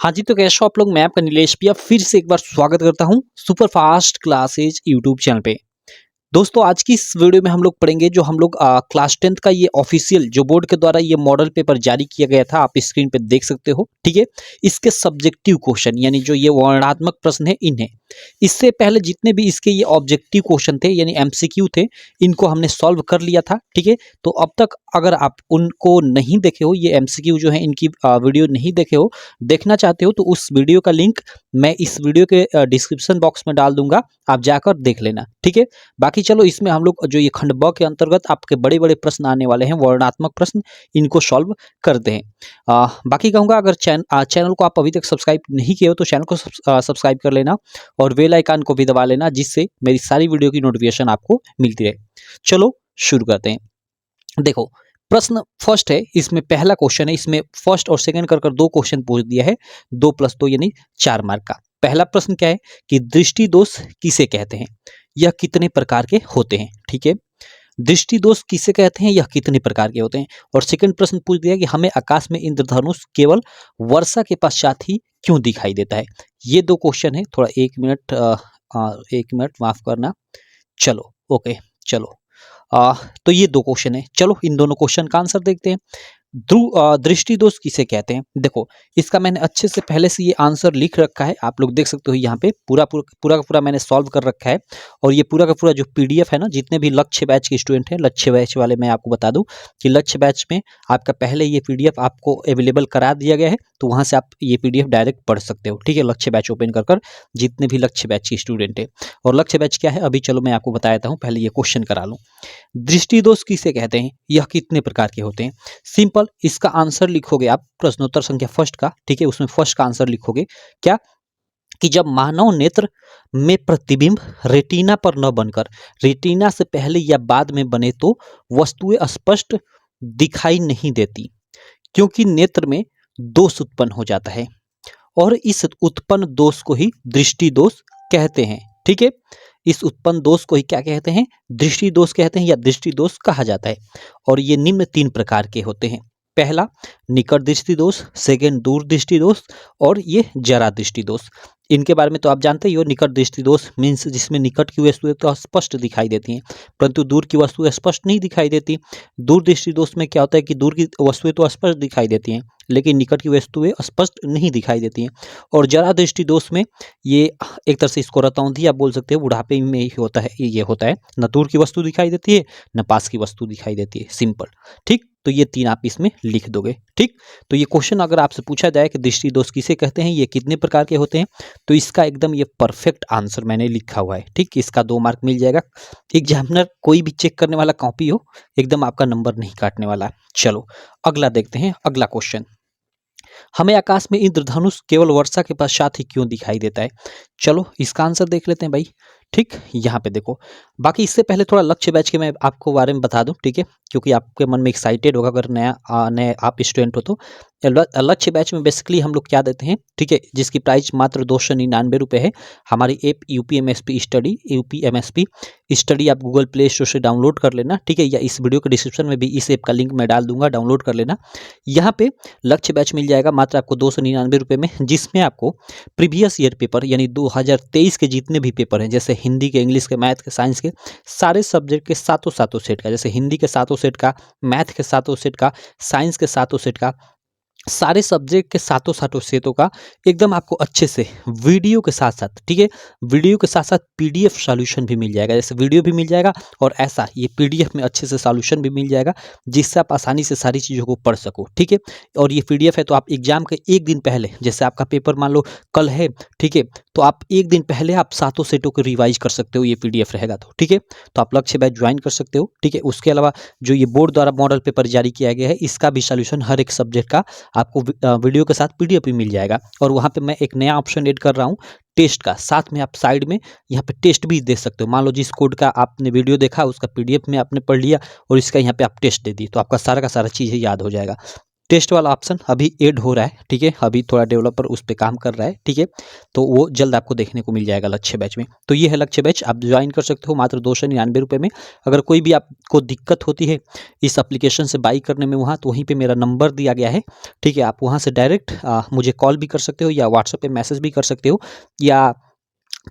हाँ जी, तो कैसे हो आप लोग? मैं आपका नीलेश भैया फिर से एक बार स्वागत करता हूँ super fast classes YouTube channel पे। दोस्तों आज की इस वीडियो में हम लोग पढ़ेंगे जो हम लोग क्लास 10th का ये ऑफिशियल जो बोर्ड के द्वारा ये मॉडल पेपर जारी किया गया था, आप स्क्रीन पे देख सकते हो, ठीक है। इसके सब्जेक्टिव क्वेश्चन यानी जो ये वर्णनात्मक प्रश्न है इन्हें, इससे पहले जितने भी इसके ये ऑब्जेक्टिव क्वेश्चन थे यानी एमसीक्यू थे, इनको हमने सॉल्व कर लिया था, ठीक है। तो अब तक अगर आप उनको नहीं देखे हो, ये एमसीक्यू जो है इनकी वीडियो नहीं देखे हो, देखना चाहते हो तो उस वीडियो का लिंक मैं इस वीडियो के डिस्क्रिप्शन बॉक्स में डाल दूंगा, आप जाकर देख लेना, ठीक है। बाकी चलो इसमें हम लोग जो ये खंड ब के अंतर्गत आपके बड़े बड़े प्रश्न आने वाले हैं, वर्णनात्मक प्रश्न, इनको सॉल्व करते हैं। बाकी कहूँगा अगर चैनल को आप अभी तक सब्सक्राइब नहीं किए हो तो चैनल को सब्सक्राइब कर लेना और बेल आइकन को भी दबा लेना, जिससे मेरी सारी वीडियो की नोटिफिकेशन आपको मिलती रहे। चलो शुरू करते हैं। देखो प्रश्न फर्स्ट है, इसमें पहला क्वेश्चन है, इसमें फर्स्ट और सेकंड कर कर दो क्वेश्चन पूछ दिया है, 2+2 यानी 4 मार्क का। पहला प्रश्न क्या है कि दृष्टि दोष किसे कहते हैं, यह कितने प्रकार के होते हैं, ठीक है। दृष्टि दोष किसे कहते हैं, यह कितने प्रकार के होते हैं। और सेकंड प्रश्न पूछ दिया कि हमें आकाश में इंद्रधनुष केवल वर्षा के पश्चात ही क्यों दिखाई देता है। ये दो क्वेश्चन है, थोड़ा एक मिनट माफ करना। चलो ओके, चलो तो ये दो क्वेश्चन है, चलो इन दोनों क्वेश्चन का आंसर देखते हैं। दृष्टि दोष किसे कहते हैं, देखो इसका मैंने अच्छे से पहले से ये आंसर लिख रखा है, आप लोग देख सकते हो यहाँ पे पूरा का पूरा मैंने सॉल्व कर रखा है। और ये पूरा का पूरा जो पीडीएफ है ना, जितने भी लक्ष्य बैच के स्टूडेंट हैं, लक्ष्य बैच वाले मैं आपको बता दूं कि लक्ष्य बैच में आपका पहले ये पीडीएफ आपको अवेलेबल करा दिया गया है, तो वहां से आप ये पीडीएफ डायरेक्ट पढ़ सकते हो, ठीक है। लक्ष्य बैच ओपन कर जितने भी लक्ष्य बैच के स्टूडेंट है। और लक्ष्य बैच क्या है अभी चलो मैं आपको बता देता हूँ, पहले ये क्वेश्चन करा लूँ। दृष्टि दोष किसे कहते हैं, यह कितने प्रकार के होते हैं। सिंपल, इसका आंसर लिखोगे आप प्रश्नोत्तर संख्या फर्स्ट का, ठीक है, उसमें फर्स्ट का आंसर लिखोगे क्या कि जब मानव नेत्र में प्रतिबिंब रेटिना पर न बनकर रेटिना से पहले या बाद में बने तो वस्तुएं स्पष्ट दिखाई नहीं देती, क्योंकि नेत्र में दोष उत्पन्न हो जाता है और इस उत्पन्न दोष को ही दृष्टि दोष कहते हैं, ठीक है। इस उत्पन्न दोष को ही क्या कहते हैं, दृष्टि दोष कहते हैं या दृष्टि दोष कहा जाता है। और ये निम्न 3 प्रकार के होते हैं। पहला निकट दृष्टि दोष, सेकेंड दूर दृष्टि दोष और ये जरा दृष्टि दोष। इनके बारे में तो आप जानते ही हो, निकट दृष्टि दोष मीन्स जिसमें निकट की वस्तुएं तो स्पष्ट दिखाई देती हैं परंतु दूर की वस्तुएं स्पष्ट नहीं दिखाई देती। दूर दृष्टि दोष में क्या होता है कि दूर की वस्तुएं तो स्पष्ट दिखाई देती हैं लेकिन निकट की वस्तुएं स्पष्ट नहीं दिखाई देती हैं। और जरा दृष्टि दोष में ये एक तरह से इसको रतौंधी आप बोल सकते हो, बुढ़ापे में ही होता है, ये होता है, न दूर की वस्तु दिखाई देती है न पास की वस्तु दिखाई देती है, सिंपल, ठीक। तो ये 3 आप इसमें लिख दोगे, ठीक। तो ये क्वेश्चन अगर आपसे पूछा जाए कि दृष्टि दोष किसे कहते हैं, ये कितने प्रकार के होते हैं, तो इसका एकदम ये परफेक्ट आंसर मैंने लिखा हुआ है, ठीक। इसका 2 मार्क मिल जाएगा। एग्जामिनर कोई भी चेक करने वाला कॉपी हो, एकदम आपका नंबर नहीं काटने वाला। चलो अगला देखते हैं, अगला क्वेश्चन, हमें आकाश में इंद्रधनुष केवल वर्षा के पश्चात ही क्यों दिखाई देता है। चलो इसका आंसर देख लेते हैं भाई, ठीक। यहाँ पे देखो, बाकी इससे पहले थोड़ा लक्ष्य बैच के मैं आपको बारे में बता दूं, ठीक है, क्योंकि आपके मन में एक्साइटेड होगा अगर नया आप स्टूडेंट हो तो। लक्ष्य बैच में बेसिकली हम लोग क्या देते हैं, ठीक है, जिसकी प्राइस मात्र 299 रुपये है। हमारी ऐप यूपीएमएसपी स्टडी आप गूगल प्ले स्टोर से डाउनलोड कर लेना, ठीक है, या इस वीडियो के डिस्क्रिप्शन में भी इस ऐप का लिंक मैं डाल दूंगा, डाउनलोड कर लेना। यहाँ पे लक्ष्य बैच मिल जाएगा मात्र आपको 299 रुपये में, जिसमें आपको प्रीवियस ईयर पेपर यानी 2023 के जितने भी पेपर हैं, जैसे हिंदी के, इंग्लिश के, मैथ के, साइंस के, सारे सब्जेक्ट के सातों सेट का, जैसे हिंदी के सातों सेट का, मैथ के सातों सेट का, साइंस के सातों सेट का, सारे सब्जेक्ट के सातों सेटों का एकदम आपको अच्छे से वीडियो के साथ साथ, ठीक है, वीडियो के साथ साथ पीडीएफ सॉल्यूशन भी मिल जाएगा, जैसे वीडियो भी मिल जाएगा और ऐसा ये पीडीएफ में अच्छे से सॉल्यूशन भी मिल जाएगा, जिससे आप आसानी से सारी चीज़ों को पढ़ सको, ठीक है। और ये पीडीएफ है तो आप एग्जाम के एक दिन पहले, जैसे आपका पेपर मान लो कल है, ठीक है, तो आप एक दिन पहले आप सातों सेटों को रिवाइज कर सकते हो, ये पीडीएफ रहेगा तो, ठीक है। तो आप लक्ष्य बैच ज्वाइन कर सकते हो, ठीक है। उसके अलावा जो ये बोर्ड द्वारा मॉडल पेपर जारी किया गया है, इसका भी सॉल्यूशन हर एक सब्जेक्ट का आपको वीडियो के साथ पीडीएफ भी मिल जाएगा। और वहाँ पे मैं एक नया ऑप्शन ऐड कर रहा हूँ टेस्ट का, साथ में आप साइड में यहाँ पे टेस्ट भी दे सकते हो। मान लो जिस कोड का आपने वीडियो देखा उसका पीडीएफ में आपने पढ़ लिया और इसका यहाँ पे आप टेस्ट दे दी, तो आपका सारा का सारा चीज़ याद हो जाएगा, टेस्ट वाला ऑप्शन अभी ऐड हो रहा है, ठीक है, अभी थोड़ा डेवलपर उस पर काम कर रहा है, ठीक है, तो वो जल्द आपको देखने को मिल जाएगा लक्ष्य बैच में। तो ये है लक्ष्य बैच, आप ज्वाइन कर सकते हो मात्र 299 रुपये में। अगर कोई भी आपको दिक्कत होती है इस एप्लीकेशन से बाई करने में वहाँ, तो वहीं पे मेरा नंबर दिया गया है, ठीक है, आप वहाँ से डायरेक्ट मुझे कॉल भी कर सकते हो या व्हाट्सएप पे मैसेज भी कर सकते हो। या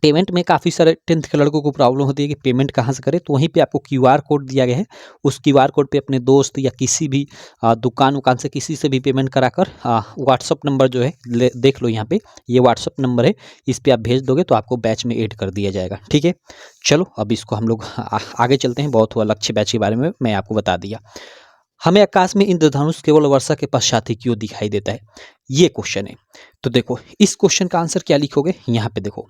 पेमेंट में काफ़ी सारे 10th के लड़कों को प्रॉब्लम होती है कि पेमेंट कहाँ से करें, तो वहीं पे आपको क्यूआर कोड दिया गया है, उस क्यूआर कोड पे अपने दोस्त या किसी भी दुकान उकान से किसी से भी पेमेंट कराकर व्हाट्सअप नंबर जो है देख लो यहाँ पे, ये व्हाट्सअप नंबर है, इस पे आप भेज दोगे तो आपको बैच में ऐड कर दिया जाएगा, ठीक है। चलो अब इसको हम लोग आगे चलते हैं। बहुत हुआ लक्ष्य बैच के बारे में मैं आपको बता दिया। हमें आकाश में इंद्रधनुष केवल वर्षा के पश्चात ही क्यों दिखाई देता है, ये क्वेश्चन है। तो देखो इस क्वेश्चन का आंसर क्या लिखोगे, यहाँ पे देखो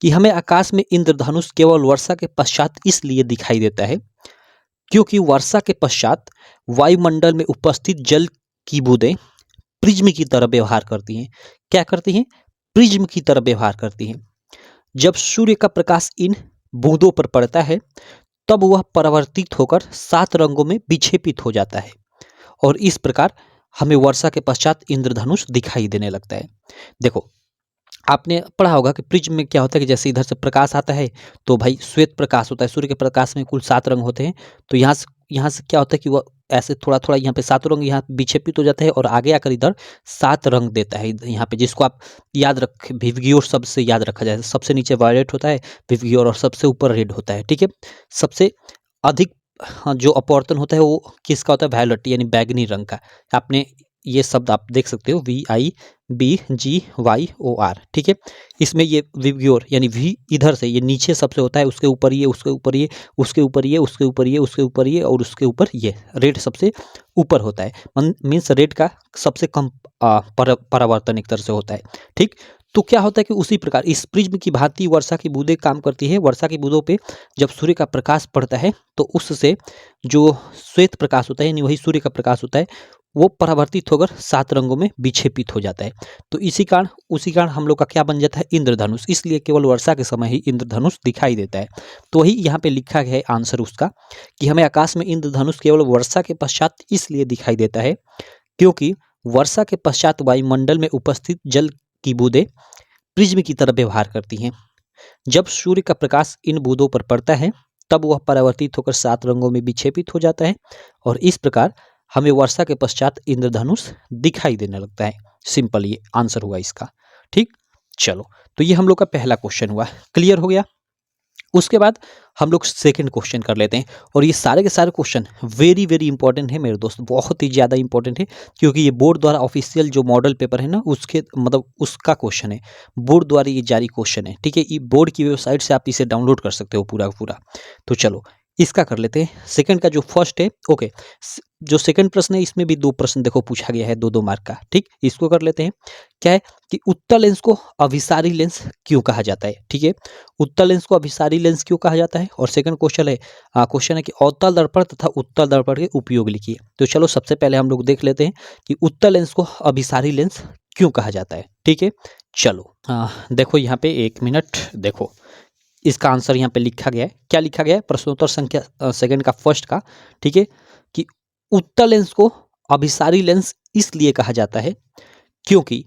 कि हमें आकाश में इंद्रधनुष केवल वर्षा के पश्चात इसलिए दिखाई देता है क्योंकि वर्षा के पश्चात वायुमंडल में उपस्थित जल की बूंदें प्रिज्म की तरह व्यवहार करती हैं। क्या करती हैं? प्रिज्म की तरह व्यवहार करती हैं। जब सूर्य का प्रकाश इन बूंदों पर पड़ता है तब वह परावर्तित होकर 7 रंगों में विक्षेपित हो जाता है और इस प्रकार हमें वर्षा के पश्चात इंद्रधनुष दिखाई देने लगता है। देखो आपने पढ़ा होगा कि प्रिज्म में क्या होता है कि जैसे इधर से प्रकाश आता है तो भाई श्वेत प्रकाश होता है। सूर्य के प्रकाश में कुल 7 रंग होते हैं, तो यहाँ से क्या होता है कि वह ऐसे थोड़ा थोड़ा यहाँ पे 7 रंग यहाँ विक्षेपित हो जाता है और आगे आकर इधर 7 रंग देता है यहाँ पे, जिसको आप याद रखें विवग्योर शब्द से याद रखा जाए। सबसे नीचे वायलेट होता है विवग्योर और सबसे ऊपर रेड होता है, ठीक है। सबसे अधिक जो अपवर्तन होता है वो किसका होता है? वायलेट यानी बैगनी रंग का। आपने ये शब्द आप देख सकते हो VIBGYOR, ठीक है। इसमें ये विवग्योर यानी वी इधर से ये नीचे सबसे होता है, उसके ऊपर ये, उसके ऊपर ये, उसके ऊपर ये, उसके ऊपर ये, उसके ऊपर ये और उसके ऊपर ये। रेड सबसे ऊपर होता है, मीन्स रेड का सबसे कम परावर्तन एक तरह से होता है, ठीक। तो क्या होता है कि उसी प्रकार इस प्रिज्म की भांति वर्षा की बूंदें काम करती है। वर्षा की बूंदों पे जब सूर्य का प्रकाश पड़ता है तो उससे जो श्वेत प्रकाश होता है यानी वही सूर्य का प्रकाश होता है वो परावर्तित होकर 7 रंगों में विक्षेपित हो जाता है। तो उसी कारण हम लोग का क्या बन जाता है? इंद्रधनुष। इसलिए केवल वर्षा के समय ही इंद्रधनुष दिखाई देता है। तो वही यहाँ पे लिखा गया है आंसर उसका कि हमें आकाश में इंद्रधनुष केवल वर्षा के पश्चात इसलिए दिखाई देता है क्योंकि वर्षा के पश्चात वायुमंडल में उपस्थित जल की बूंदें प्रिज्म की तरह व्यवहार करती हैं। जब सूर्य का प्रकाश इन बूंदों पर पड़ता है तब वह परावर्तित होकर 7 रंगों में विक्षेपित हो जाता है और इस प्रकार हमें वर्षा के पश्चात इंद्रधनुष दिखाई देने लगता है। सिंपल ये आंसर हुआ इसका, ठीक। चलो तो ये हम लोग का पहला क्वेश्चन हुआ, क्लियर हो गया। उसके बाद हम लोग सेकंड क्वेश्चन कर लेते हैं और ये सारे के सारे क्वेश्चन वेरी वेरी इंपॉर्टेंट है मेरे दोस्त, बहुत ही ज़्यादा इंपॉर्टेंट है क्योंकि ये बोर्ड द्वारा ऑफिशियल जो मॉडल पेपर है ना उसके मतलब उसका क्वेश्चन है, बोर्ड द्वारा ये जारी क्वेश्चन है, ठीक है। ये बोर्ड की वेबसाइट से आप इसे डाउनलोड कर सकते हो पूरा पूरा। तो चलो इसका कर लेते हैं। सेकंड का जो फर्स्ट है, ओके, जो सेकंड प्रश्न है इसमें भी 2 प्रश्न देखो पूछा गया है 2-2 मार्क का, ठीक। इसको कर लेते हैं। क्या है कि उत्तल लेंस को अभिसारी लेंस क्यों कहा जाता है, ठीक है। उत्तल लेंस को अभिसारी लेंस क्यों कहा जाता है और सेकंड क्वेश्चन है कि अवतल दर्पण तथा उत्तल दर्पण के उपयोग लिखिए। तो चलो सबसे पहले हम लोग देख लेते हैं कि उत्तल लेंस को अभिसारी लेंस क्यों कहा जाता है, ठीक है। चलो देखो यहाँ पे 1 मिनट, देखो इसका आंसर यहाँ पे लिखा गया है। क्या लिखा गया है? प्रश्नोत्तर संख्या सेकंड का फर्स्ट का, ठीक है, कि उत्तल लेंस को अभिसारी लेंस इसलिए कहा जाता है क्योंकि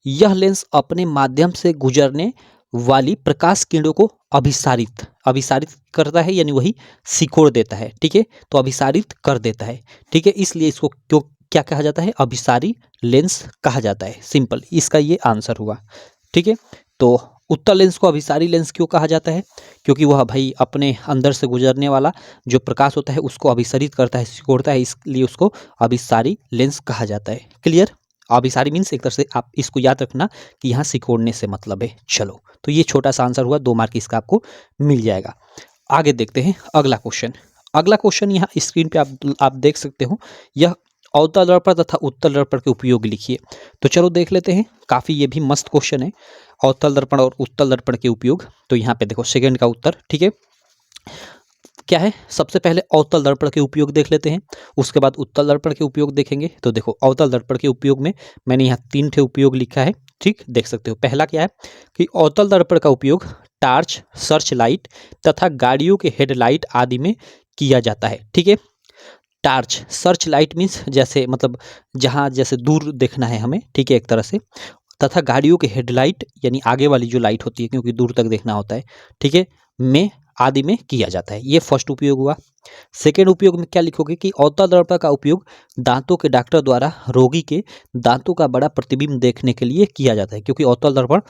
यह लेंस अपने माध्यम से गुजरने वाली प्रकाश किरणों को अभिसारित करता है यानी वही सिकोड़ देता है, ठीक है। तो अभिसारित कर देता है, ठीक है, इसलिए इसको क्यों क्या कहा जाता है? अभिसारी लेंस कहा जाता है। सिंपल इसका ये आंसर हुआ, ठीक है। तो उत्तल लेंस को अभिसारी लेंस क्यों कहा जाता है? क्योंकि वह भाई अपने अंदर से गुजरने वाला जो प्रकाश होता है उसको अभिसारित करता है, सिकोड़ता है, इसलिए उसको अभिसारी लेंस कहा जाता है। क्लियर? अभिसारी मीन्स एक तरह से आप इसको याद रखना कि यहाँ सिकोड़ने से मतलब है। चलो तो ये छोटा सा आंसर हुआ, 2 मार्क इसका आपको मिल जाएगा। आगे देखते हैं अगला क्वेश्चन। अगला क्वेश्चन यहाँ स्क्रीन पे आप देख सकते हो, यह अवतल दर्पण तथा उत्तल दर्पण के उपयोग लिखिए। तो चलो देख लेते हैं, काफ़ी ये भी मस्त क्वेश्चन है, अवतल दर्पण और उत्तल दर्पण के उपयोग। तो यहाँ पे देखो सेकंड का उत्तर, ठीक है, क्या है? सबसे पहले अवतल दर्पण के उपयोग देख लेते हैं, उसके बाद उत्तल दर्पण के उपयोग देखेंगे। तो देखो अवतल दर्पण के उपयोग में मैंने यहाँ 3 ठे उपयोग लिखा है, ठीक, देख सकते हो। पहला क्या है कि अवतल दर्पण का उपयोग टार्च, सर्च लाइट तथा गाड़ियों के हेडलाइट आदि में किया जाता है, ठीक है। टार्च, सर्च लाइट मीन्स जैसे मतलब जहाँ जैसे दूर देखना है हमें, ठीक है, एक तरह से, तथा गाड़ियों के हेडलाइट यानी आगे वाली जो लाइट होती है क्योंकि दूर तक देखना होता है, ठीक है, में आदि में किया जाता है। ये फर्स्ट उपयोग हुआ। सेकेंड उपयोग में क्या लिखोगे कि अवतल दर्पण का उपयोग दांतों के डॉक्टर द्वारा रोगी के दांतों का बड़ा प्रतिबिंब देखने के लिए किया जाता है, क्योंकि अवतल दर्पण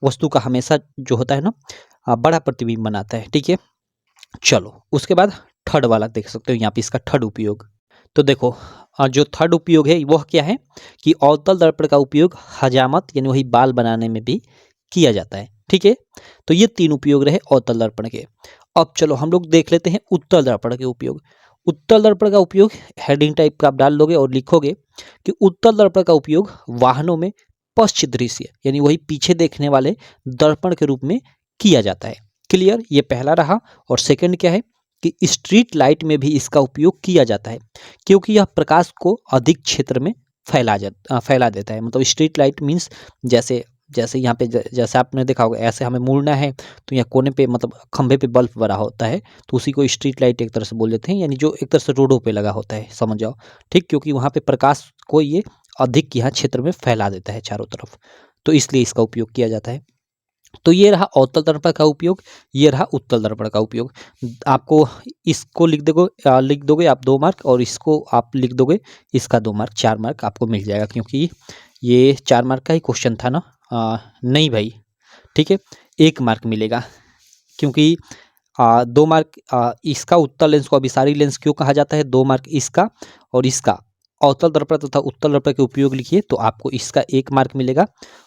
वस्तु का हमेशा जो होता है ना बड़ा प्रतिबिंब बनाता है, ठीक है। चलो उसके बाद थर्ड वाला देख सकते हो यहाँ पे इसका थर्ड उपयोग। तो देखो जो थर्ड उपयोग है वह क्या है कि अवतल दर्पण का उपयोग हजामत यानी वही बाल बनाने में भी किया जाता है, ठीक है। तो ये तीन उपयोग रहे अवतल दर्पण के। अब चलो हम लोग देख लेते हैं उत्तल दर्पण के उपयोग। उत्तल दर्पण का उपयोग हेडिंग टाइप का आप डाल लोगे और लिखोगे कि उत्तल दर्पण का उपयोग वाहनों में पश्च दृश्य यानी वही पीछे देखने वाले दर्पण के रूप में किया जाता है। क्लियर, ये पहला रहा। और सेकंड क्या है कि स्ट्रीट लाइट में भी इसका उपयोग किया जाता है, क्योंकि यह प्रकाश को अधिक क्षेत्र में फैला देता है। मतलब स्ट्रीट लाइट मीन्स जैसे जैसे यहाँ पे जैसे आपने देखा होगा ऐसे हमें मुड़ना है तो यहाँ कोने पे मतलब खंभे पे बल्ब बना होता है, तो उसी को स्ट्रीट लाइट एक तरह से बोल देते हैं, यानी जो एक तरह से रोडों पे लगा होता है, समझ जाओ, ठीक, क्योंकि वहाँ पे प्रकाश को ये अधिक यहाँ क्षेत्र में फैला देता है चारों तरफ, तो इसलिए इसका उपयोग किया जाता है। तो ये रहा अवतल दर्पण का उपयोग, ये रहा उत्तल दर्पण का उपयोग। आपको इसको लिख दोगे आप 2 मार्क, और इसको आप लिख दोगे इसका 2 मार्क, 4 मार्क आपको मिल जाएगा, क्योंकि ये 4 मार्क का ही क्वेश्चन था ना। नहीं भाई, ठीक है, 1 मार्क मिलेगा, क्योंकि 2 मार्क इसका उत्तल लेंस को अभिसारी लेंस क्यों कहा जाता है, 2 मार्क इसका, और इसका अवतल दर्पण तथा उत्तल दर्पण के उपयोग लिखिए तो आपको इसका 1 मार्क मिलेगा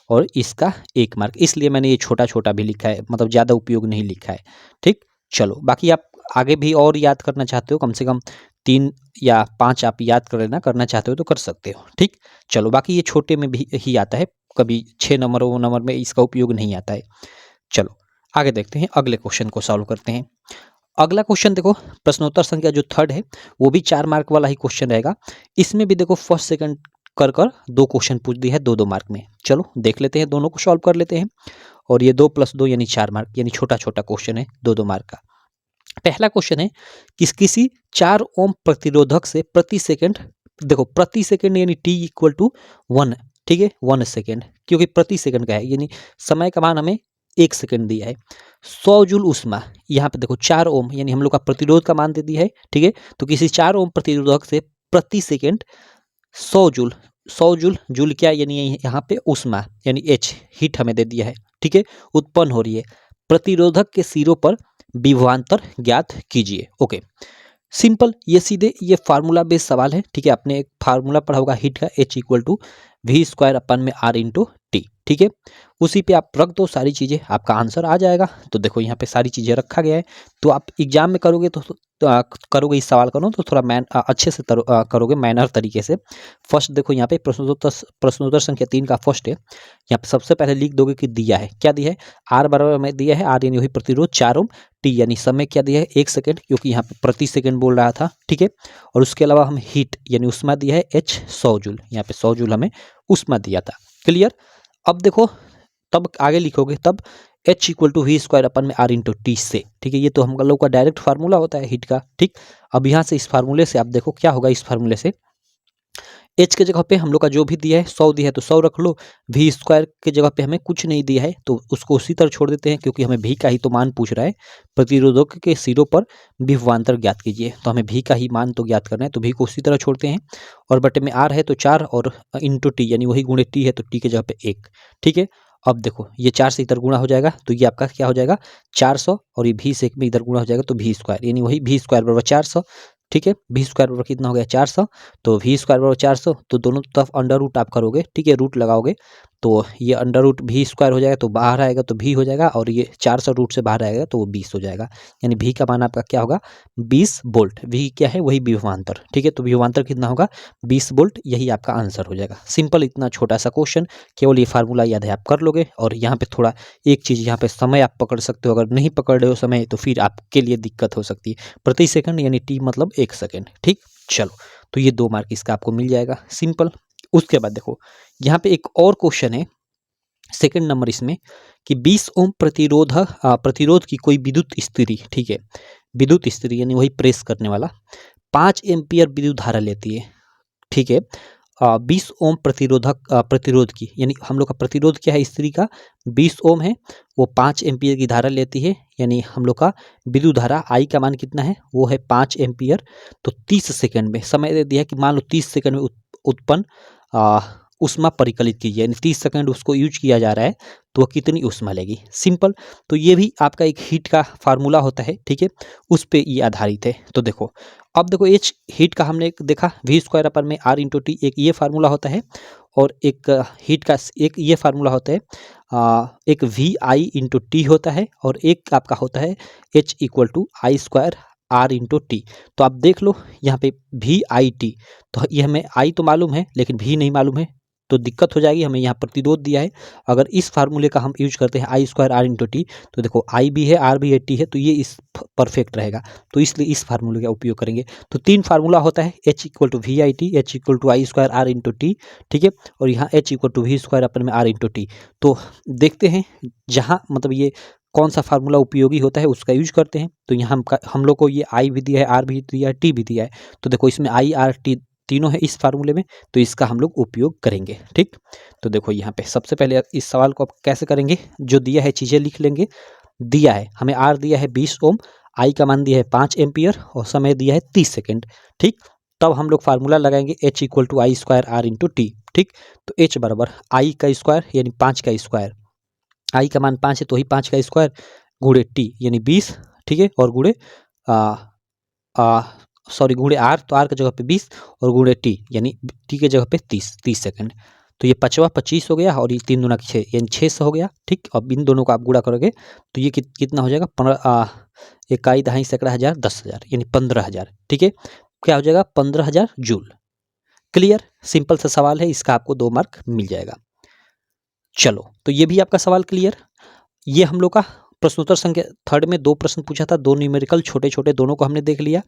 और इसका 1 मार्क। इसलिए मैंने ये छोटा छोटा भी लिखा है, मतलब ज़्यादा उपयोग नहीं लिखा है, ठीक। चलो बाकी आप आगे भी और याद करना चाहते हो, कम से कम 3 या 5 आप याद कर लेना, करना चाहते हो तो कर सकते हो, ठीक। चलो बाकी ये छोटे में भी ही आता है, कभी 6 नंबर वो नंबर में इसका उपयोग नहीं आता है। चलो आगे देखते हैं, अगले क्वेश्चन को सॉल्व करते हैं। अगला क्वेश्चन देखो, प्रश्नोत्तर संख्या जो थर्ड है वो भी 4 मार्क वाला ही क्वेश्चन रहेगा। इसमें भी देखो फर्स्ट सेकंड कर 2 क्वेश्चन पूछ दिया है 2-2 मार्क में। चलो देख लेते हैं, दोनों को सॉल्व कर लेते हैं। और ये 2 + 2 यानी 4 मार्क, यानी छोटा छोटा क्वेश्चन है 2-2 मार्क का। पहला क्वेश्चन है किसी 4 ओम प्रतिरोधक से प्रति सेकंड, देखो प्रति सेकंड यानी t = 1, ठीक है, 1 सेकंड, क्योंकि प्रति सेकंड का है, यानी समय का मान हमें 1 सेकंड दिया है। 100 जूल ऊष्मा, यहाँ पे देखो 4 ओम यानी हम लोग का प्रतिरोध का मान दे दिया है, ठीक है। तो किसी 4 ओम प्रतिरोधक से प्रति सेकंड 100 जूल, 100 जूल, जूल क्या यानी यहाँ पे ऊष्मा यानी H हीट हमें दे दिया है, ठीक है, उत्पन्न हो रही है। प्रतिरोधक के सिरों पर विभवांतर ज्ञात कीजिए। ओके, सिंपल, ये सीधे ये फार्मूला बेस्ड सवाल है, ठीक है। आपने एक फार्मूला पढ़ा होगा हीट का, H = V²/R/T, ठीक है। उसी पे आप रख दो सारी चीज़ें, आपका आंसर आ जाएगा। तो देखो यहाँ पे सारी चीज़ें रखा गया है, तो आप एग्जाम में करोगे तो करोगे इस सवाल करो तो थोड़ा अच्छे से करोगे मैनर तरीके से। फर्स्ट देखो यहाँ पे प्रश्नोत्तर संख्या 3 का फर्स्ट है, यहाँ पे सबसे पहले लिख दोगे कि दिया है, क्या दिया है, R बराबर में दिया है, R यानी वही प्रतिरोध 4 ओम, T यानी समय क्या दिया है 1 सेकंड, क्योंकि यहाँ पे प्रति सेकंड बोल रहा था, ठीक है। और उसके अलावा हम हीट यानी उष्मा दिया है H 100 जूल, यहाँ पे 100 जूल हमें उष्मा दिया था। क्लियर। अब देखो तब आगे लिखोगे तब H = V²/R/T से, ठीक है। ये तो हम लोग का डायरेक्ट फार्मूला होता है हीट का, ठीक। अब यहाँ से इस फार्मूले से आप देखो क्या होगा, इस फार्मूले से H के जगह पे हम लोग का जो भी दिया है 100 दिया है तो 100 रख लो, V² के जगह पे हमें कुछ नहीं दिया है तो उसको उसी तरह छोड़ देते हैं, क्योंकि हमें V का ही तो मान पूछ रहा है। प्रतिरोधक के सिरों पर विभवांतर ज्ञात कीजिए, तो हमें V का ही मान तो ज्ञात करना है, तो V को उसी तरह छोड़ते हैं। और बटे में R है तो 4 और इंटू T यानी वही गुणे T है तो T के जगह पे 1, ठीक है। अब देखो ये 4 से इधर गुणा हो जाएगा तो ये आपका क्या हो जाएगा 400, और ये V से 1 में इधर गुणा हो जाएगा तो V² यानी वही V² = 400, ठीक है। V² बराबर कितना हो गया 400, तो V² बराबर 400, तो दोनों तरफ अंडर रूट आप करोगे, ठीक है, रूट लगाओगे तो ये अंडर रूट V² हो जाएगा, तो बाहर आएगा तो V हो जाएगा, और ये 400 रूट से बाहर आएगा तो वो 20 हो जाएगा, यानी V का मान आपका क्या होगा 20 वोल्ट। V क्या है वही विभवांतर, ठीक है, तो विभवांतर कितना होगा 20 वोल्ट, यही आपका आंसर हो जाएगा। सिंपल, इतना छोटा सा क्वेश्चन, केवल ये फार्मूला याद है आप कर लोगे। और यहाँ पे थोड़ा एक चीज़, यहाँ पे समय आप पकड़ सकते हो, अगर नहीं पकड़ रहे हो समय तो फिर आपके लिए दिक्कत हो सकती है। प्रति सेकंड यानी T मतलब 1 सेकंड, ठीक। चलो तो ये 2 मार्क इसका आपको मिल जाएगा, सिंपल। उसके बाद देखो यहाँ पे एक और क्वेश्चन है सेकंड नंबर इसमें कि 20 ओम प्रतिरोध की कोई विद्युत स्थिति, ठीक है, विद्युत स्थिति यानी वही प्रेस करने वाला 5 एम्पियर विद्युत धारा लेती है, ठीक है, 20 ओम प्रतिरोध की, यानी हम लोग का प्रतिरोध क्या है स्त्री का 20 ओम है, वो 5 एम्पियर की धारा लेती है, यानी हम लोग का विद्युत धारा आई का मान कितना है, वो है 5 एम्पियर। तो 30 सेकंड में समय दे दिया कि मान लो 30 सेकंड में उत्पन्न ऊष्मा परिकलित कीजिए, यानी 30 सेकंड उसको यूज किया जा रहा है तो वह कितनी ऊष्मा लेगी, सिंपल। तो ये भी आपका एक हीट का फार्मूला होता है, ठीक है, उस पे ये आधारित है। तो देखो अब देखो एच हीट का हमने एक देखा वी स्क्वायर अपन में आर इंटू टी, एक ये फार्मूला होता है, और एक हीट का एक ये फार्मूला होता है, एक वी आई इंटू टी होता है, और एक आपका होता है H equal to I square R into T. तो आप देख लो यहाँ पे वी आई टी, तो ये हमें आई तो मालूम है लेकिन वी नहीं मालूम है, तो दिक्कत हो जाएगी। हमें यहाँ प्रतिरोध दिया है, अगर इस फार्मूले का हम यूज करते हैं आई स्क्वायर आर इंटू टी, तो देखो आई भी है आर भी है टी है, तो ये इस परफेक्ट रहेगा, तो इसलिए इस फार्मूले का उपयोग करेंगे। तो 3 फार्मूला होता है, H equal to V I T, H equal to I square R into T, ठीक है, और यहाँ H equal to V square अपन में आर इंटू टी। तो देखते हैं जहाँ मतलब ये कौन सा फार्मूला उपयोगी होता है उसका यूज करते हैं। तो यहाँ हम लोग को ये आई भी दिया है, आर भी दिया है, टी भी दिया है, तो देखो इसमें आई आर टी तीनों है इस फार्मूले में, तो इसका हम लोग उपयोग करेंगे, ठीक। तो देखो यहाँ पे सबसे पहले इस सवाल को आप कैसे करेंगे, जो दिया है चीज़ें लिख लेंगे। दिया है हमें आर दिया है 20 ओम, आई का मान दिया है 5 एम्पियर, और समय दिया है 30 सेकेंड, ठीक। तब हम लोग फार्मूला लगाएंगे H equal to I square R into T, ठीक। तो एच बराबर आई का स्क्वायर यानी 5 का स्क्वायर, आई का मान 5 है तो ही 5 का स्क्वायर, गुणे टी यानी 20, ठीक है, और गुणे सॉरी गुणे आर, तो आर की जगह पे 20 और गुणे टी यानी टी के जगह पे 30 सेकंड। तो ये 25 हो गया, और ये 3 दूना 6 यानी 600 हो गया, ठीक। अब इन दोनों को आप गुणा करोगे तो ये कितना हो जाएगा, 1 दहाई सैकड़ा हज़ार 10,000 यानी 15,000, ठीक है। क्या हो जाएगा 15,000 जूल। क्लियर, सिंपल सा सवाल है, इसका आपको 2 मार्क मिल जाएगा। चलो तो ये भी आपका सवाल क्लियर। ये हम लोग का प्रश्नोत्तर संख्या थर्ड में 2 प्रश्न पूछा था, 2 न्यूमेरिकल छोटे छोटे दोनों को हमने देख लिया।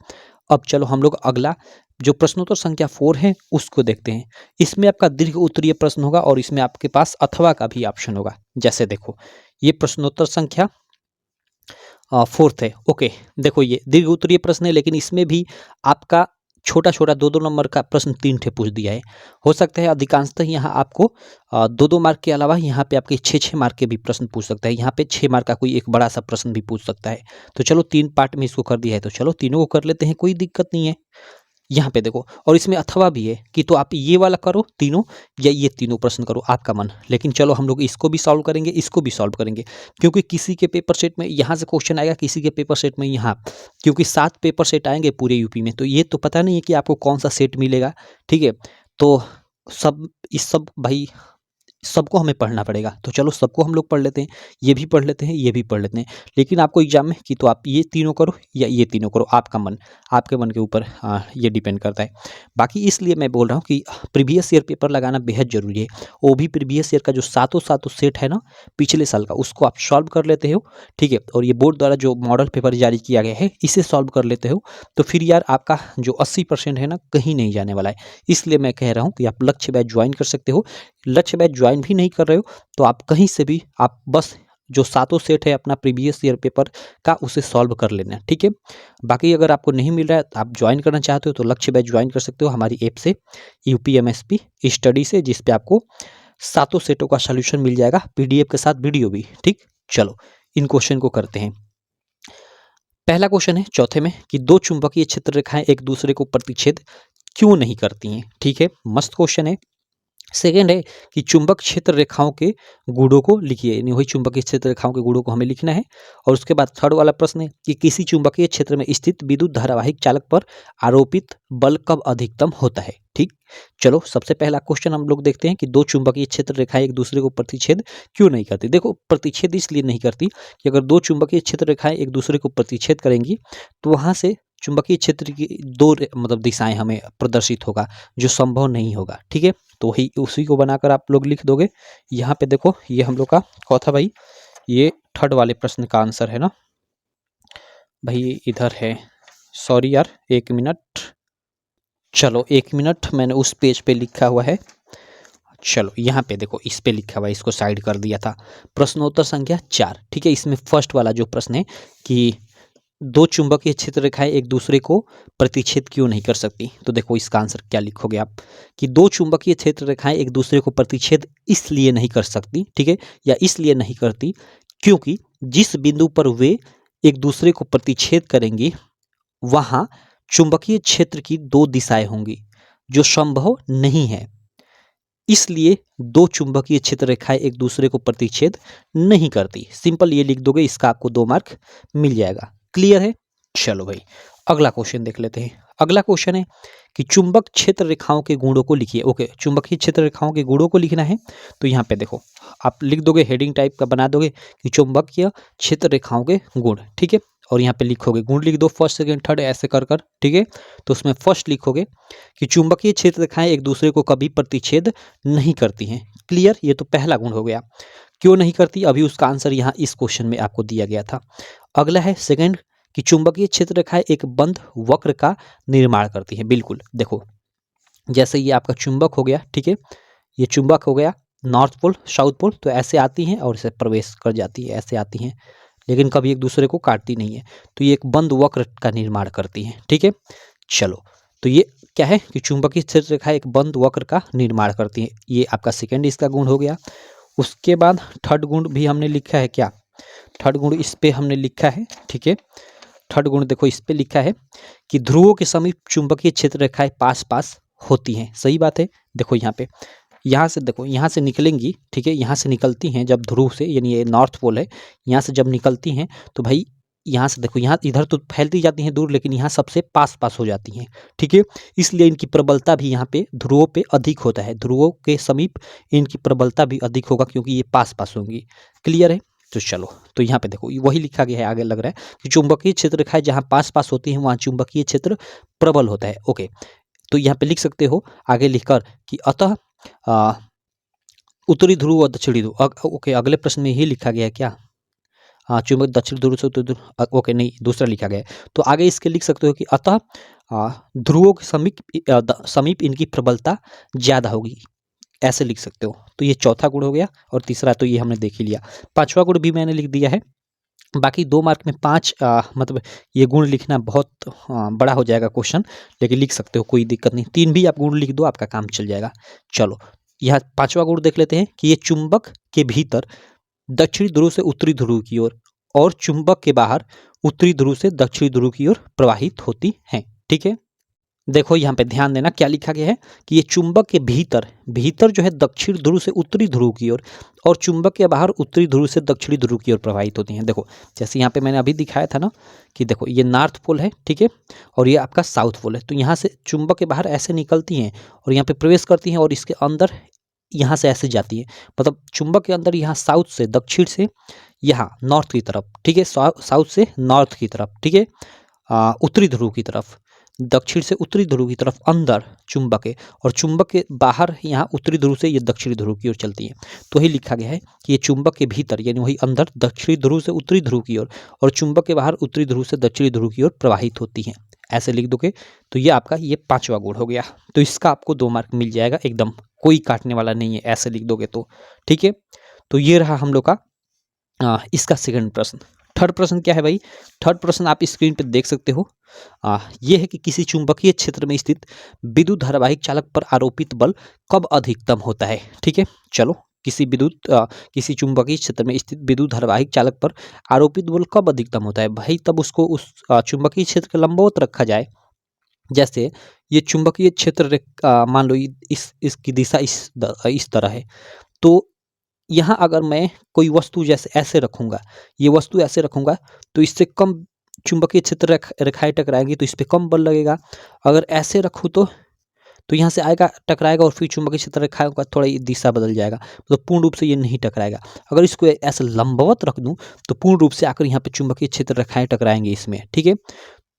अब चलो हम लोग अगला जो प्रश्नोत्तर संख्या 4 है उसको देखते हैं। इसमें आपका दीर्घ उत्तरीय प्रश्न होगा, और इसमें आपके पास अथवा का भी ऑप्शन होगा। जैसे देखो ये प्रश्नोत्तर संख्या 4th है, ओके। देखो ये दीर्घ उत्तरीय प्रश्न है, लेकिन इसमें भी आपका छोटा छोटा 2-2 नंबर का प्रश्न 3 ठे पूछ दिया है। हो सकता है अधिकांशतः यहाँ आपको 2-2 मार्क के अलावा यहाँ पे आपके 6-6 मार्क के भी प्रश्न पूछ सकता है। यहाँ पे 6 मार्क का कोई एक बड़ा सा प्रश्न भी पूछ सकता है। तो चलो 3 पार्ट में इसको कर दिया है, तो चलो तीनों को कर लेते हैं, कोई दिक्कत नहीं है। यहाँ पे देखो, और इसमें अथवा भी है कि तो आप ये वाला करो तीनों, या ये तीनों प्रश्न करो, आपका मन। लेकिन चलो हम लोग इसको भी सॉल्व करेंगे, इसको भी सॉल्व करेंगे, क्योंकि किसी के पेपर सेट में यहाँ से क्वेश्चन आएगा, किसी के पेपर सेट में यहाँ, क्योंकि 7 पेपर सेट आएंगे पूरे यूपी में, तो ये तो पता नहीं है कि आपको कौन सा सेट मिलेगा, ठीक है। तो सब भाई सबको हमें पढ़ना पड़ेगा। तो चलो सबको हम लोग पढ़ लेते हैं, ये भी पढ़ लेते हैं, ये भी पढ़ लेते हैं। लेकिन आपको एग्जाम में कि तो आप ये तीनों करो या ये तीनों करो, आपका मन, आपके मन के ऊपर ये डिपेंड करता है। बाकी इसलिए मैं बोल रहा हूँ कि प्रीवियस ईयर पेपर लगाना बेहद ज़रूरी है। वो भी प्रीवियस ईयर का जो सातों सेट है ना पिछले साल का, उसको आप सॉल्व कर लेते हो, ठीक है। और ये बोर्ड द्वारा जो मॉडल पेपर जारी किया गया है इसे सॉल्व कर लेते हो, तो फिर यार आपका जो 80% है ना कहीं नहीं जाने वाला है। इसलिए मैं कह रहा हूँ कि आप लक्ष्य बैच ज्वाइन कर सकते हो। लक्ष्य बैच ज्वाइन भी नहीं कर रहे हो तो आप कहीं से भी आप बस जो सातों सेट है अपना प्रीवियस ईयर पेपर का उसे सॉल्व कर लेना, ठीक है। बाकी अगर आपको नहीं मिल रहा है, आप ज्वाइन करना चाहते हो तो लक्ष्य बैच ज्वाइन कर सकते हो हमारी ऐप से, यूपीएमएसपी स्टडी से, जिस पे आपको सातों सेटों का सॉल्यूशन मिल जाएगा, पीडीएफ के साथ वीडियो भी, ठीक। चलो इन क्वेश्चन को करते हैं। पहला क्वेश्चन है चौथे में कि 2 चुंबकीय क्षेत्र रेखाएं एक दूसरे को प्रतिच्छेद क्यों नहीं करती हैं, ठीक है, मस्त क्वेश्चन है। सेकेंड है कि चुंबक क्षेत्र रेखाओं के गुणों को लिखिए, यानी वही चुंबकीय क्षेत्र रेखाओं के गुणों को हमें लिखना है। और उसके बाद थर्ड वाला प्रश्न है कि किसी चुंबकीय क्षेत्र में स्थित विद्युत धारावाहिक चालक पर आरोपित बल कब अधिकतम होता है, ठीक। चलो सबसे पहला क्वेश्चन हम लोग देखते हैं कि 2 चुंबकीय क्षेत्र रेखाएं एक दूसरे को प्रतिच्छेद क्यों नहीं करती। देखो प्रतिच्छेद इसलिए नहीं करती कि अगर 2 चुंबकीय क्षेत्र रेखाएं एक दूसरे को प्रतिच्छेद करेंगी तो वहां से चुंबकीय क्षेत्र की 2 मतलब दिशाएं हमें प्रदर्शित होगा, जो संभव नहीं होगा, ठीक है। तो वही उसी को बनाकर आप लोग लिख दोगे। यहाँ पे देखो ये हम लोग का कौन था भाई, ये थर्ड वाले प्रश्न का आंसर है ना भाई, इधर है, सॉरी यार 1 मिनट, चलो 1 मिनट, मैंने उस पेज पे लिखा हुआ है, चलो यहाँ पे देखो इस पे लिखा हुआ है, इसको साइड कर दिया था। प्रश्नोत्तर संख्या 4, ठीक है। इसमें फर्स्ट वाला जो प्रश्न है कि दो चुंबकीय क्षेत्र रेखाएं एक दूसरे को प्रतिच्छेद क्यों नहीं कर सकती? तो देखो इसका आंसर क्या लिखोगे आप कि दो चुंबकीय क्षेत्र रेखाएं एक दूसरे को प्रतिच्छेद इसलिए नहीं कर सकती, ठीक है, या इसलिए नहीं करती क्योंकि जिस बिंदु पर वे एक दूसरे को प्रतिच्छेद करेंगी वहां चुंबकीय क्षेत्र की दो दिशाएं होंगी जो संभव नहीं है। इसलिए दो चुंबकीय क्षेत्र रेखाएं एक दूसरे को प्रतिच्छेद नहीं करती। सिंपल ये लिख दोगे, इसका आपको 2 मार्क मिल जाएगा। क्लियर है? चलो भाई अगला क्वेश्चन देख लेते हैं। अगला क्वेश्चन है कि चुंबक क्षेत्र रेखाओं के गुणों को लिखिए। ओके, चुंबकीय क्षेत्र रेखाओं के गुणों को लिखना है तो यहाँ पे देखो आप लिख दोगे, हेडिंग टाइप का बना दोगे कि चुंबकीय क्षेत्र रेखाओं के गुण, ठीक है, और यहाँ पे लिखोगे गुण लिख दो, फर्स्ट सेकंड थर्ड ऐसे कर कर, ठीक है। तो उसमें फर्स्ट लिखोगे कि चुंबकीय क्षेत्र रेखाएं एक दूसरे को कभी प्रतिच्छेद नहीं करती हैं। क्लियर, ये तो पहला गुण हो गया। क्यों नहीं करती, अभी उसका आंसर यहाँ इस क्वेश्चन में आपको दिया गया था। अगला है सेकंड कि चुंबकीय क्षेत्र रेखाएं एक बंद वक्र का निर्माण करती हैं। बिल्कुल देखो, जैसे ये आपका चुंबक हो गया, ठीक है, ये चुंबक हो गया नॉर्थ पोल साउथ पोल, तो ऐसे आती हैं और इसे प्रवेश कर जाती है, ऐसे आती हैं, लेकिन कभी एक दूसरे को काटती नहीं है। तो ये एक बंद वक्र का निर्माण करती हैं, ठीक है। चलो, तो ये क्या है कि चुंबकीय क्षेत्र रेखा एक बंद वक्र का निर्माण करती है। ये आपका सेकंड इसका गुण हो गया। उसके बाद थर्ड गुण भी हमने लिखा है, क्या थर्ड गुण इस पे हमने लिखा है, ठीक है। थर्ड गुण देखो इस पे लिखा है कि ध्रुवों के समीप चुंबकीय क्षेत्र रेखाएं पास पास होती हैं। सही बात है। देखो यहाँ पे, यहाँ से देखो, यहाँ से निकलेंगी, ठीक है, यहाँ से निकलती हैं जब ध्रुव से, यानी ये नॉर्थ पोल है, यहाँ से जब निकलती हैं तो भाई यहाँ से देखो, यहाँ इधर तो फैलती जाती हैं दूर, लेकिन यहाँ सबसे पास पास हो जाती हैं, ठीक है। इसलिए इनकी प्रबलता भी यहाँ पे ध्रुवों पे अधिक होता है, ध्रुवों के समीप इनकी प्रबलता भी अधिक होगा क्योंकि ये पास पास होंगी। क्लियर है? तो चलो, तो यहाँ पे देखो वही लिखा गया है, आगे लग रहा है कि चुंबकीय क्षेत्र रेखाएं जहाँ पास पास होती हैं वहाँ चुंबकीय क्षेत्र प्रबल होता है। ओके, तो यहाँ पे लिख सकते हो आगे लिखकर कि अतः उत्तरी ध्रुव और दक्षिणी ध्रुव। ओके, अगले प्रश्न में यही लिखा गया है क्या? हाँ, चुंबक दक्षिण ध्रुव से उत्तरी ध्रुव। ओके, नहीं, दूसरा लिखा गया है। तो आगे इसके लिख सकते हो कि अतः ध्रुवों के समीप इनकी प्रबलता ज्यादा होगी, ऐसे लिख सकते हो। तो ये चौथा गुण हो गया, और तीसरा तो ये हमने देख ही लिया। पांचवा गुण भी मैंने लिख दिया है। बाकी 2 मार्क में 5 मतलब ये गुण लिखना बहुत बड़ा हो जाएगा क्वेश्चन, लेकिन लिख सकते हो, कोई दिक्कत नहीं। 3 भी आप गुण लिख दो, आपका काम चल जाएगा। चलो, यह पांचवा गुण देख लेते हैं कि ये चुंबक के भीतर दक्षिणी ध्रुव से उत्तरी ध्रुव की ओर और चुंबक के बाहर उत्तरी ध्रुव से दक्षिणी ध्रुव की ओर प्रवाहित होती हैं। ठीक है, देखो यहाँ पे ध्यान देना क्या लिखा गया है कि ये चुंबक के भीतर जो है दक्षिण ध्रुव से उत्तरी ध्रुव की ओर और चुंबक के बाहर उत्तरी ध्रुव से दक्षिणी ध्रुव की ओर प्रवाहित होती हैं। देखो जैसे यहाँ पे मैंने अभी दिखाया था ना कि देखो ये नॉर्थ पोल है, ठीक है, और ये आपका साउथ पोल है। तो यहाँ से चुंबक के बाहर ऐसे निकलती हैं और यहाँ पे प्रवेश करती हैं और इसके अंदर यहाँ से ऐसे जाती है, मतलब चुंबक के अंदर यहाँ साउथ से दक्षिण से यहाँ नॉर्थ की तरफ, ठीक है, साउथ से नॉर्थ की तरफ, ठीक है, उत्तरी ध्रुव की तरफ, दक्षिण से उत्तरी ध्रुव की तरफ अंदर चुंबक है, और चुंबक के बाहर यहाँ उत्तरी ध्रुव से ये दक्षिणी ध्रुव की ओर चलती है। तो ही लिखा गया है कि ये चुंबक के भीतर यानी वही अंदर दक्षिणी ध्रुव से उत्तरी ध्रुव की ओर और चुंबक के बाहर उत्तरी ध्रुव से दक्षिणी ध्रुव की ओर प्रवाहित होती हैं, ऐसे लिख दोगे तो ये आपका ये पांचवा गुण हो गया। तो इसका आपको 2 मार्क मिल जाएगा, एकदम कोई काटने वाला नहीं है, ऐसे लिख दोगे तो ठीक है। तो ये रहा हम लोग का इसका सेकंड प्रश्न। थर्ड प्रश्न क्या है भाई? थर्ड प्रश्न आप स्क्रीन पे देख सकते हो। ये है कि किसी चुंबकीय क्षेत्र में स्थित विद्युत धारावाहिक चालक पर आरोपित बल कब अधिकतम होता है? ठीक है, चलो, किसी चुंबकीय क्षेत्र में स्थित विद्युत धारावाहिक चालक पर आरोपित बल कब अधिकतम होता है भाई? तब उसको उस चुंबकीय क्षेत्र के लंबवत रखा जाए। जैसे ये चुंबकीय क्षेत्र मान लो इसकी दिशा इस तरह है, तो यहाँ अगर मैं कोई वस्तु जैसे ऐसे रखूंगा, ये वस्तु ऐसे रखूंगा तो इससे कम चुंबकीय क्षेत्र रेखाएं टकराएंगी, तो इस पर कम बल लगेगा। अगर ऐसे रखूँ तो यहाँ से आएगा, टकराएगा, और फिर चुंबकीय क्षेत्र रेखाओं का थोड़ा दिशा बदल जाएगा, मतलब पूर्ण रूप से ये नहीं टकराएगा। अगर इसको ऐसे लंबवत रख दूँ तो पूर्ण रूप से आकर यहाँ पे चुंबकीय क्षेत्र रेखाएं टकराएंगे इसमें, ठीक है।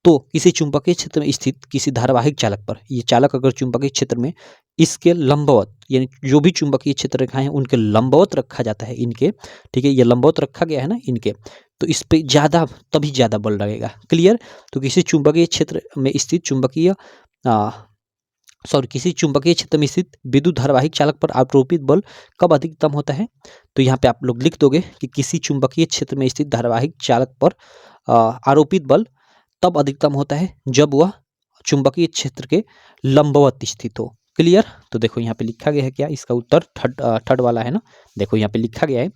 तो किसी चुंबकीय क्षेत्र में स्थित किसी धारावाहिक चालक पर, ये चालक अगर चुंबकीय क्षेत्र में इसके लंबवत यानी जो भी चुंबकीय क्षेत्र रेखाएं हैं उनके लंबवत रखा जाता है, इनके, ठीक है, ये लंबवत रखा गया है ना इनके, तो इस पे तभी ज़्यादा बल लगेगा। क्लियर? तो किसी चुंबकीय क्षेत्र में स्थित किसी चुंबकीय क्षेत्र में स्थित विद्युत धारावाहिक चालक पर आरोपित बल कब अधिकतम होता है? तो यहाँ पे आप लोग लिख दोगे कि किसी चुंबकीय क्षेत्र में स्थित धारावाहिक चालक पर आरोपित बल तब अधिकतम होता है जब वह चुंबकीय क्षेत्र के लंबवत स्थित हो। क्लियर। तो देखो यहाँ पे लिखा गया है क्या, इसका उत्तर थर्ड वाला है ना। देखो यहाँ पे लिखा गया है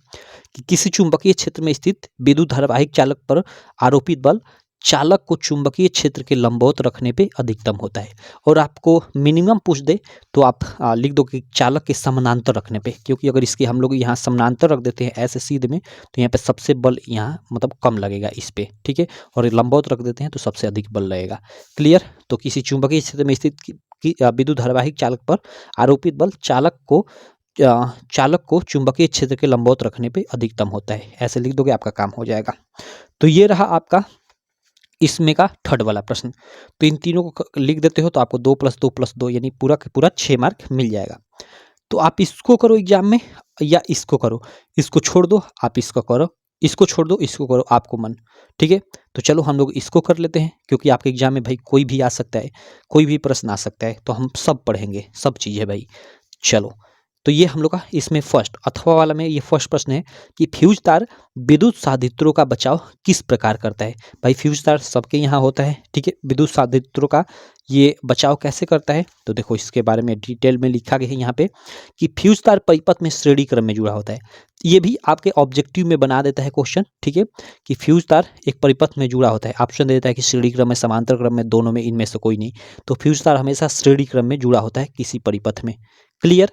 कि किसी चुंबकीय क्षेत्र में स्थित विद्युत धारावाहिक चालक पर आरोपित बल चालक को चुंबकीय क्षेत्र के लंबवत रखने पे अधिकतम होता है। और आपको मिनिमम पूछ दे तो आप लिख दो कि चालक के समानांतर रखने पे, क्योंकि अगर इसके हम लोग यहाँ समानांतर रख देते हैं ऐसे सीधे में तो यहाँ पे सबसे बल यहाँ मतलब कम लगेगा इस पे, ठीक है। और लंबवत रख देते हैं तो सबसे अधिक बल लगेगा। क्लियर। तो किसी चुंबकीय क्षेत्र में स्थित विद्युत धारावाहिक चालक पर आरोपित बल चालक को चुंबकीय क्षेत्र के लंबवत रखने पे अधिकतम होता है। ऐसे लिख दोगे आपका काम हो जाएगा। तो ये रहा आपका इसमें का थर्ड वाला प्रश्न। तो इन तीनों को लिख देते हो तो आपको 2 + 2 + 2 यानी पूरा का पूरा 6 मार्क मिल जाएगा। तो आप इसको करो एग्जाम में या इसको करो, इसको छोड़ दो आप इसको करो, इसको छोड़ दो इसको करो, आपको मन। ठीक है। तो चलो हम लोग इसको कर लेते हैं, क्योंकि आपके एग्जाम में भाई कोई भी आ सकता है, कोई भी प्रश्न आ सकता है, तो हम सब पढ़ेंगे, सब चीज़ें भाई। चलो, तो ये हम लोग का इसमें फर्स्ट अथवा वाला में ये फर्स्ट प्रश्न है कि फ्यूज तार विद्युत साधित्रों का बचाव किस प्रकार करता है। भाई फ्यूज तार सबके यहाँ होता है, ठीक है। विद्युत साधित्रों का ये बचाव कैसे करता है, तो देखो इसके बारे में डिटेल में लिखा गया है यहाँ पे कि फ्यूज तार परिपथ में श्रेणी क्रम में जुड़ा होता है। ये भी आपके ऑब्जेक्टिव में बना देता है क्वेश्चन, ठीक है, कि फ्यूज तार एक परिपथ में जुड़ा होता है। ऑप्शन दे देता है कि श्रेणी क्रम में, समांतर क्रम में, दोनों में, इनमें से कोई नहीं। तो फ्यूज तार हमेशा श्रेणी क्रम में जुड़ा होता है किसी परिपथ में। क्लियर।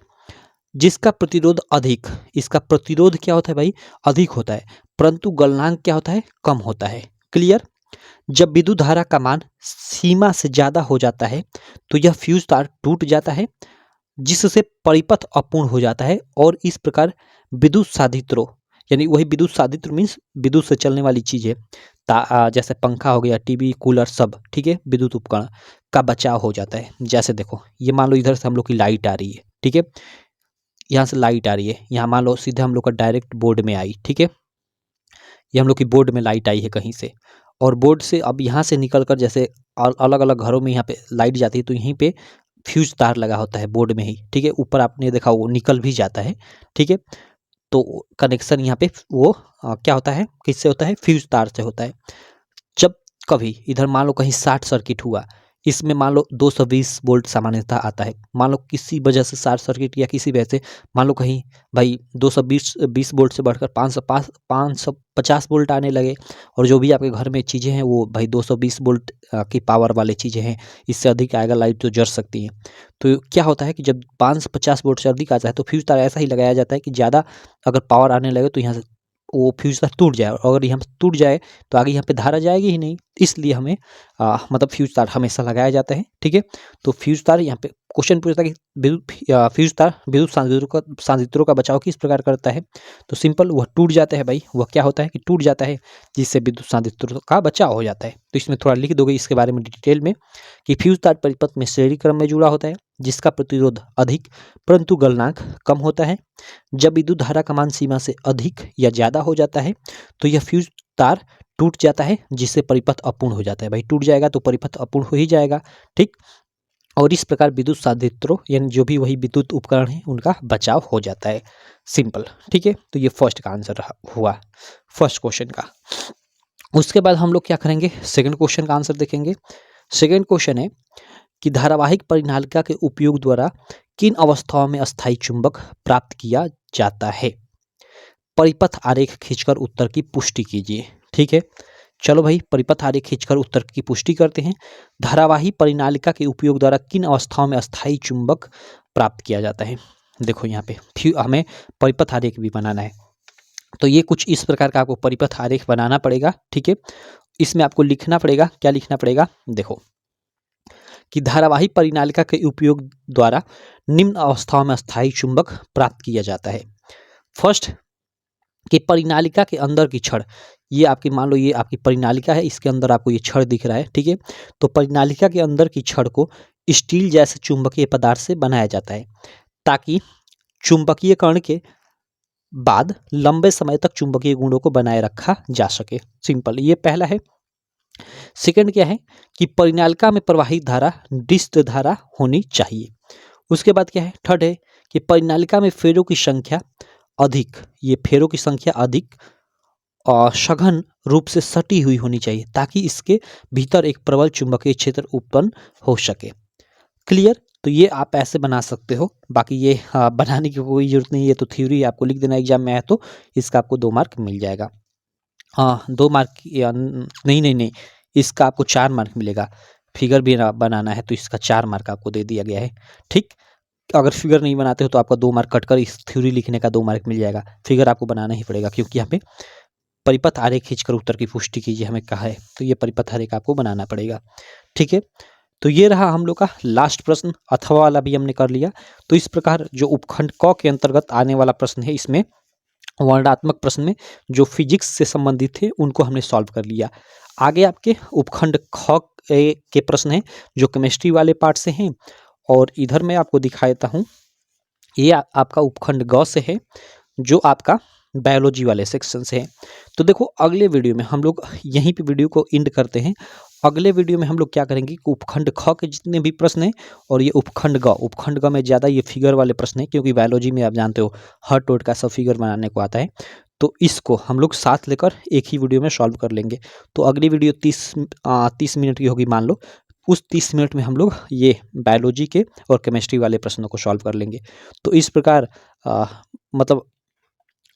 जिसका प्रतिरोध अधिक, इसका प्रतिरोध क्या होता है भाई, अधिक होता है, परंतु गलनांक क्या होता है, कम होता है। क्लियर। जब विद्युत धारा का मान सीमा से ज्यादा हो जाता है तो यह फ्यूज तार टूट जाता है, जिससे परिपथ अपूर्ण हो जाता है, और इस प्रकार विद्युत साधित्रों, यानी वही विद्युत साधित्र मीन्स विद्युत से चलने वाली चीजें, जैसे पंखा हो गया, टीवी, कूलर, सब, ठीक है, विद्युत उपकरण का बचाव हो जाता है। जैसे देखो ये मान लो इधर से हम लोग की लाइट आ रही है, ठीक है, यहाँ से लाइट आ रही है, यहाँ मान लो सीधे हम लोग का डायरेक्ट बोर्ड में आई, ठीक है, ये हम लोग की बोर्ड में लाइट आई है कहीं से, और बोर्ड से अब यहाँ से निकल कर जैसे अलग अलग घरों में यहाँ पे लाइट जाती है, तो यहीं पे फ्यूज तार लगा होता है बोर्ड में ही, ठीक है। ऊपर आपने देखा वो निकल भी जाता है, ठीक है। तो कनेक्शन यहाँ पे वो क्या होता है, किससे होता है, फ्यूज तार से होता है। जब कभी इधर मान लो कहीं शॉर्ट सर्किट हुआ, इसमें मान लो 220 वोल्ट सामान्यतः आता है, मान लो किसी वजह से शॉर्ट सर्किट या किसी वजह से मान लो कहीं भाई 220 वोल्ट से बढ़कर 550 वोल्ट आने लगे, और जो भी आपके घर में चीज़ें हैं वो भाई 220 वोल्ट की पावर वाले चीज़ें हैं, इससे अधिक आएगा लाइट तो जल सकती है। तो क्या होता है कि जब 550 वोल्ट से अधिक आता है तो फ्यूज तार ऐसा ही लगाया जाता है कि ज़्यादा अगर पावर आने लगे तो यहाँ से वो फ्यूज तार टूट जाए, और अगर यहाँ पे टूट जाए तो आगे यहाँ पे धारा जाएगी ही नहीं, इसलिए हमें मतलब फ्यूज तार हमेशा लगाया जाता है, ठीक है। तो फ्यूज तार यहाँ पे क्वेश्चन पूछता है कि फ्यूज तार विद्युत साधित्रों का बचाव किस प्रकार करता है, तो सिंपल वह टूट जाता है भाई, वह क्या होता है कि टूट जाता है, जिससे विद्युत साधित्रों का बचाव हो जाता है। तो इसमें थोड़ा लिख दोगे इसके बारे में डिटेल में कि फ्यूज तार परिपथ में श्रेणी क्रम में जुड़ा होता है, जिसका प्रतिरोध अधिक परंतु गलनांक कम होता है। जब विद्युत धारा का मान सीमा से अधिक या ज्यादा हो जाता है तो यह फ्यूज तार टूट जाता है, जिससे परिपथ अपूर्ण हो जाता है। भाई टूट जाएगा तो परिपथ अपूर्ण हो ही जाएगा, ठीक। और इस प्रकार विद्युत साधित्रों यानी जो भी वही विद्युत उपकरण है उनका बचाव हो जाता है। सिंपल, ठीक है। तो ये फर्स्ट का आंसर हुआ फर्स्ट क्वेश्चन का। उसके बाद हम लोग क्या करेंगे, सेकंड क्वेश्चन का आंसर देखेंगे। सेकंड क्वेश्चन है कि धारावाहिक परिनालिका के उपयोग द्वारा किन अवस्थाओं में अस्थायी चुंबक प्राप्त किया जाता है। परिपथ आरेख खींचकर उत्तर की पुष्टि कीजिए, ठीक है। चलो भाई परीपथ आरेख खींचकर उत्तर की पुष्टि करते हैं। धारावाही परिनालिका के उपयोग द्वारा किन अवस्थाओं में अस्थायी चुंबक प्राप्त किया जाता है। देखो यहाँ पे हमें परिपथ आरेख भी बनाना है, तो ये कुछ इस प्रकार का आपको परिपथ आरेख बनाना पड़ेगा, ठीक है। इसमें आपको लिखना पड़ेगा, क्या लिखना पड़ेगा, देखो कि धारावाही परिनालिका के उपयोग द्वारा निम्न अवस्थाओं में अस्थायी चुंबक प्राप्त किया जाता है। फर्स्ट कि परिनालिका के अंदर की छड़, ये आपकी मान लो ये आपकी परिनालिका है, इसके अंदर आपको ये छड़ दिख रहा है, ठीक है। तो परिनालिका के अंदर की छड़ को स्टील जैसे चुंबकीय पदार्थ से बनाया जाता है, ताकि चुंबकीयकरण के बाद लंबे समय तक चुंबकीय गुणों को बनाए रखा जा सके। सिंपल, ये पहला है। सेकंड क्या है कि परिनालिका में प्रवाहित धारा डिस्क धारा होनी चाहिए। उसके बाद क्या है, थर्ड है कि परिनालिका में फेरों की संख्या अधिक, ये फेरों की संख्या अधिक सघन रूप से सटी हुई होनी चाहिए ताकि इसके भीतर एक प्रबल चुंबकीय क्षेत्र उत्पन्न हो सके। क्लियर? तो ये आप ऐसे बना सकते हो। बाकी ये बनाने की कोई ज़रूरत नहीं है, ये तो थ्योरी आपको लिख देना एग्जाम में है तो इसका आपको 2 मार्क मिल जाएगा। हाँ, 2 मार्क या नहीं, नहीं, नहीं, इसका आपको 4 मार्क मिलेगा। फिगर भी बनाना है तो इसका 4 मार्क आपको दे दिया गया है। ठीक? अगर फिगर नहीं बनाते हो तो आपका 2 मार्क कटकर इस थ्योरी लिखने का 2 मार्क मिल जाएगा। फिगर आपको बनाना ही पड़ेगा क्योंकि यहाँ पे परिपथ आरेख खींचकर उत्तर की पुष्टि कीजिए हमें कहा है, तो ये परिपथ आरेख आपको बनाना पड़ेगा। ठीक है? तो ये रहा हम लोग का लास्ट प्रश्न, अथवा वाला भी हमने कर लिया। तो इस प्रकार जो उपखंड क के अंतर्गत आने वाला प्रश्न है, इसमें वर्णनात्मक प्रश्न में जो फिजिक्स से संबंधित थे उनको हमने सॉल्व कर लिया। आगे आपके उपखंड ख के प्रश्न हैं जो केमिस्ट्री वाले पार्ट से हैं, और इधर मैं आपको दिखा देता हूँ, ये आपका उपखंड ग से है जो आपका बायोलॉजी वाले सेक्शन से है। तो देखो अगले वीडियो में हम लोग यहीं पे वीडियो को एंड करते हैं। अगले वीडियो में हम लोग क्या करेंगे कि उपखंड ख के जितने भी प्रश्न हैं और ये उपखंड ग में ज़्यादा ये फिगर वाले प्रश्न हैं, क्योंकि बायोलॉजी में आप जानते हो हर टोट का सब फिगर बनाने को आता है। तो इसको हम लोग साथ लेकर एक ही वीडियो में सॉल्व कर लेंगे। तो अगली वीडियो 30 मिनट की होगी मान लो, उस 30 मिनट में हम लोग ये बायोलॉजी के और केमिस्ट्री वाले प्रश्नों को सॉल्व कर लेंगे। तो इस प्रकार मतलब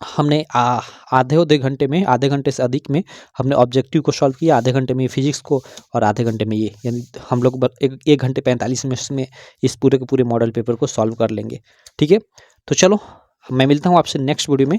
हमने आधे घंटे में, आधे घंटे से अधिक में हमने ऑब्जेक्टिव को सॉल्व किया, आधे घंटे में फिजिक्स को और आधे घंटे में ये, यानी हम लोग एक घंटे 45 मिनट में इस पूरे के पूरे मॉडल पेपर को सॉल्व कर लेंगे। ठीक है? तो चलो मैं मिलता हूँ आपसे नेक्स्ट वीडियो में।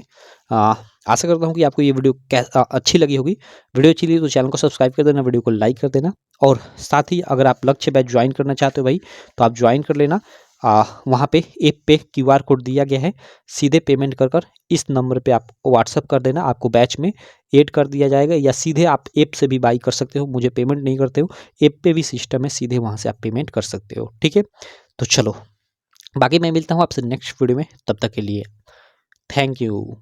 आशा करता हूँ कि आपको ये वीडियो अच्छी लगी होगी। वीडियो अच्छी लगी तो चैनल को सब्सक्राइब कर देना, वीडियो को लाइक कर देना, और साथ ही अगर आप लक्ष्य बैच ज्वाइन करना चाहते हो भाई तो आप ज्वाइन कर लेना। वहाँ पे ऐप पे QR कोड दिया गया है, सीधे पेमेंट कर इस नंबर पे आप व्हाट्सअप कर देना, आपको बैच में ऐड कर दिया जाएगा, या सीधे आप ऐप से भी बाई कर सकते हो। मुझे पेमेंट नहीं करते हो, ऐप पे भी सिस्टम है, सीधे वहाँ से आप पेमेंट कर सकते हो। ठीक है? तो चलो बाकी मैं मिलता हूँ आपसे नेक्स्ट वीडियो में, तब तक के लिए थैंक यू।